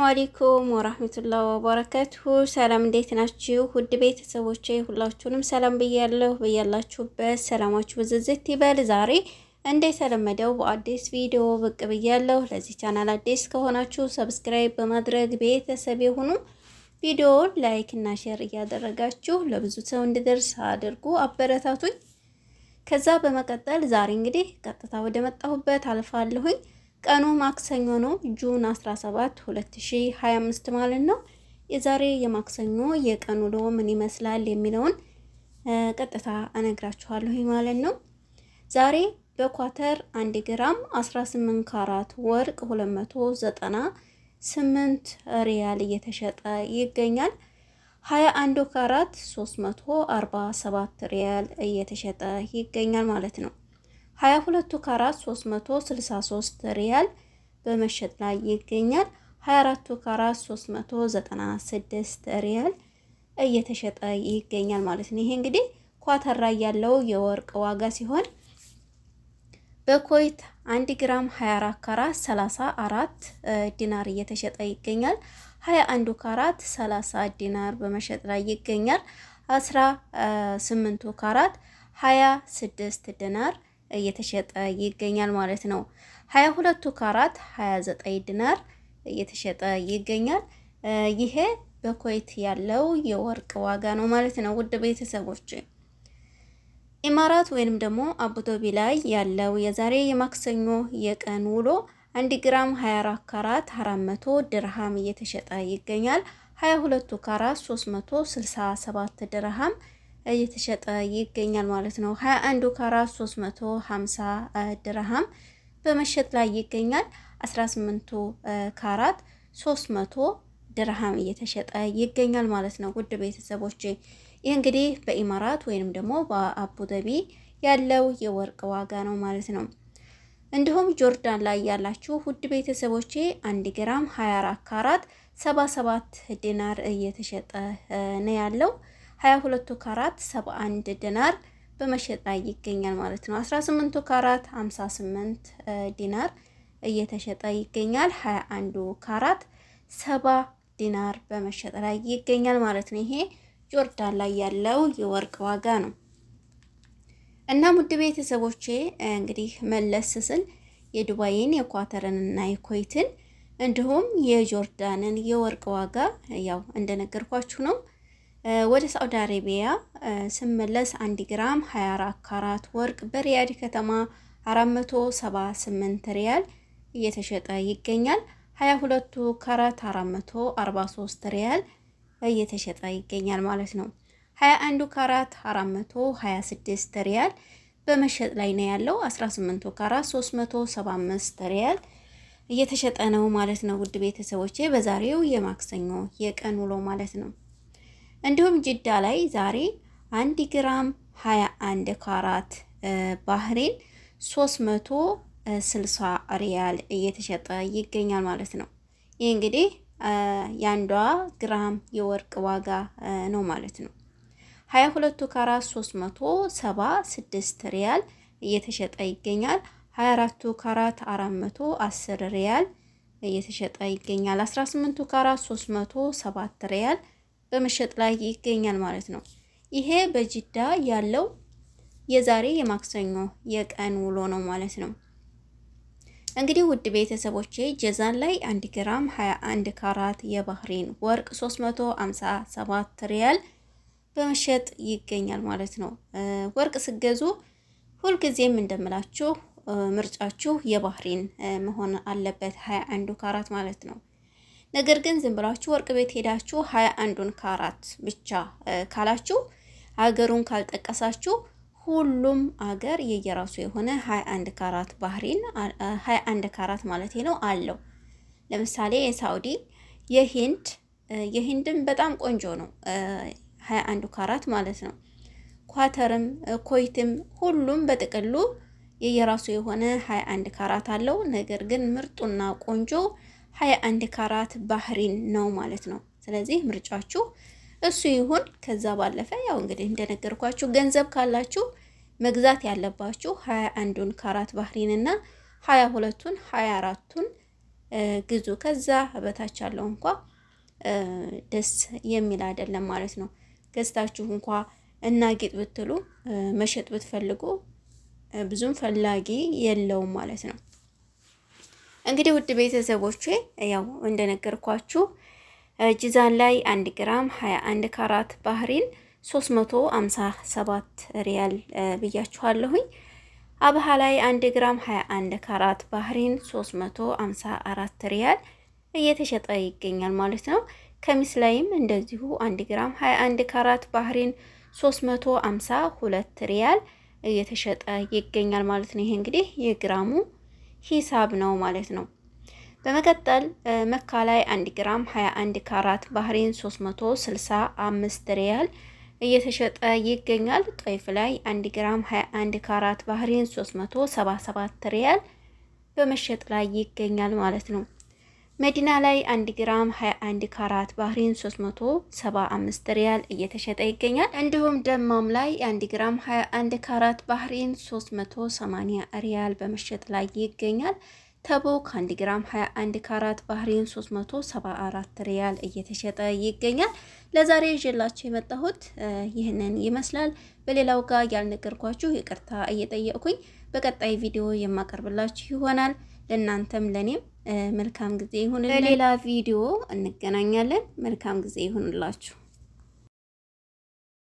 አለይኩም ወራህመቱላሂ ወበረካቱሁ። ሰላም እንዴት ናችሁ? ውድ ቤተሰቦቼ ሁላችሁንም ሰላም ብያለሁ። በያላችሁበት ሰላማችሁ ብዝዝት ይበል። ዛሬ እንደተለመደው በአዲስ ቪዲዮ ብቅ ብያለሁ። ለዚህ ቻናል አዲስ ከሆናችሁ ሰብስክራይብ በማድረግ ቤተሰብ የሆኑ ቪዲዮውን ላይክ እና ሼር እያደረጋችሁ ለብዙ ሰው እንዲደርስ አድርጉ፣ አበረታቱኝ። ከዛ በመቀጠል ዛሬ እንግዲህ ቀጥታ ወደ መጣሁበት አልፋለሁኝ። ቀኑ ማክሰኞ ነው፣ ጁን 17 2025 ማለት ነው። የዛሬ የማክሰኞ የቀኑ ውሎ ምን ይመስላል የሚለውን ቀጥታ እነግራችኋለሁ ማለት ነው። ዛሬ በኳተር 1 ግራም 18 ካራት ወርቅ 298 ሪያል እየተሸጠ ይገኛል። 21 ካራት 347 ሪያል እየተሸጠ ይገኛል ማለት ነው። 22 ካራት 363 ሪያል በመሸጥ ላይ ይገኛል። 24 ካራት 396 ሪያል እየተሸጠ ይገኛል ማለት ነው። ይሄ እንግዲህ ኳተር ላይ ያለው የወርቅ ዋጋ ሲሆን በኩዌት 1 ግራም 24 ካራት 34 ዲናር እየተሸጠ ይገኛል። 21 ካራት 30 ዲናር በመሸጥ ላይ ይገኛል። 18 ካራት 26 ዲናር እየተሸጠ ይገኛል ማለት ነው። 22 ካራት 29 ዲናር እየተሸጠ ይገኛል። ይሄ በኩዌት ያለው የወርቅ ዋጋ ነው ማለት ነው። ውድ ቤተሰቦች ኢማራት ወይንም ደግሞ አቡዳቢ ላይ ያለው የዛሬ የማክሰኞ የቀን ውሎ 1 ግራም 24 ካራት 400 ድርሃም እየተሸጠ ይገኛል። 22 ካራት 367 ድርሃም እየተሸጠ ይገኛል ማለት ነው። 21 ካራት 350 ድርሃም በመሸጥ ላይ ይገኛል። 18 ካራት 300 ድርሃም እየተሸጠ ይገኛል ማለት ነው። ውድ ቤተሰቦቼ ይህ እንግዲህ በኢማራት ወይንም ደግሞ በአቡዳቢ ያለው የወርቅ ዋጋ ነው ማለት ነው። እንዲሁም ጆርዳን ላይ ያላችሁ ውድ ቤተሰቦቼ 1 ግራም 24 ካራት 77 ዲናር እየተሸጠ ነው ያለው። 22 ካራት 71 ዲናር በመሸጥ ላይ ይገኛል ማለት ነው። 18 ካራት 58 ዲናር እየተሸጠ ይገኛል። 21 ካራት 70 ዲናር በመሸጥ ላይ ይገኛል ማለት ነው። ይሄ ጆርዳን ላይ ያለው የወርቅ ዋጋ ነው። እና ውድ ቤተሰቦቼ እንግዲህ መለስ ስል የዱባይን የኳተርን እና የኩዌትን እንዲሁም የጆርዳንን የወርቅ ዋጋ ያው እንደነገርኳችሁ ነው። ወደ ሳዑዲ አረቢያ ስመለስ 1 ግራም 24 ካራት ወርቅ በሪያድ ከተማ 478 ሪያል እየተሸጠ ይገኛል። 22 ካራት 443 ሪያል እየተሸጠ ይገኛል ማለት ነው። 21 ካራት 426 ሪያል በመሸጥ ላይ ነው ያለው። 18 ካራት 375 ሪያል እየተሸጠ ነው ማለት ነው። ውድ ቤተሰቦቼ በዛሬው የማክሰኞ የቀን ውሎ ማለት ነው። እንዲሁም ጅዳ ላይ ዛሬ 1 ግራም 21 ካራት ባህሬን 360 ሪያል እየተሸጠ ይገኛል ማለት ነው። ይህ እንግዲህ የአንዷ ግራም የወርቅ ዋጋ ነው ማለት ነው። 22 ካራት 376 ሪያል እየተሸጠ ይገኛል። 24 ካራት 410 ሪያል እየተሸጠ ይገኛል። 18 ካራት 307 ሪያል በመሸጥ ላይ ይገኛል ማለት ነው። ይሄ በጅዳ ያለው የዛሬ የማክሰኞ የቀን ውሎ ነው ማለት ነው። እንግዲህ ውድ ቤተሰቦቼ ጀዛን ላይ 1 ግራም 21 ካራት የባህሬን ወርቅ 357 ሪያል በመሸጥ ይገኛል ማለት ነው። ወርቅ ስገዙ ሁልጊዜም እንደምላችሁ ምርጫችሁ የባህሬን መሆን አለበት 21 ካራት ማለት ነው። ነገር ግን ዝም ብላችሁ ወርቅ ቤት ሄዳችሁ 21 ካራት ብቻ ካላችሁ ሀገሩን ካልጠቀሳችሁ ሁሉም ሀገር የየራሱ የሆነ 21 ካራት ባህሬን 21 ካራት ማለት ነው አለው። ለምሳሌ የሳውዲ የሂንድም በጣም ቆንጆ ነው 21 ካራት ማለት ነው። ኳተርም ኩዌትም ሁሉም በጥቅሉ የየራሱ የሆነ 21 ካራት አለው። ነገር ግን ምርጡና ቆንጆ 21 ካራት ባህሬን ነው ማለት ነው። ስለዚህ ምርጫችሁ እሱ ይሁን። ከዛ ባለፈ ያው እንግዲህ እንደነገርኳችሁ ገንዘብ ካላችሁ መግዛት ያለባችሁ 21ን ካራት ባህሬን እና 22ቱን 24ቱን ግዙ። ከዛ በታች ያለው እንኳ ደስ የሚል አይደለም ማለት ነው። ገዝታችሁ እንኳ እናጌጥ ብትሉ መሸጥ ብትፈልጉ ብዙም ፈላጊ የለውም ማለት ነው። እንግዲህ ውድ ቤተሰቦቼ ያው እንደነገርኳችሁ ጂዛን ላይ 1 ግራም 21 ካራት ባህሪን 357 ሪያል ብያችኋለሁኝ። አብሃ ላይ 1 ግራም 21 ካራት ባህሪን 354 ሪያል እየተሸጠ ይገኛል ማለት ነው። ከሚስ ላይም እንደዚሁ 1 ግራም 21 ካራት ባህሪን 352 ሪያል እየተሸጠ ይገኛል ማለት ነው። ይሄ እንግዲህ የግራሙ ሂሳብ ነው ማለት ነው። በመቀጠል መካ ላይ 1 ግራም 21 ካራት ባህሪን 365 ሪያል እየተሸጠ ይገኛል። ጦይፍ ላይ 1 ግራም 21 ካራት ባህሪን 377 ሪያል በመሸጥ ላይ ይገኛል ማለት ነው። መዲና ላይ 1 ግራም 21 ካራት ባህሪን 375 ሪያል እየተሸጠ ይገኛል። እንዲሁም ደማም ላይ 1 ግራም 21 ካራት ባህሪን 380 ሪያል በመሸጥ ላይ ይገኛል። ተቦክ 1 ግራም 21 ካራት ባህሪን 374 ሪያል እየተሸጠ ይገኛል። ለዛሬ ይዤላችሁ የመጣሁት ይህንን ይመስላል። በሌላው ጋር ያልነገርኳችሁ ይቅርታ እየጠየቅኩኝ በቀጣይ ቪዲዮ የማቀርብላችሁ ይሆናል። ለእናንተም ለኔም መልካም ጊዜ ይሁን። በሌላ ቪዲዮ እንገናኛለን። መልካም ጊዜ ይሁንላችሁ።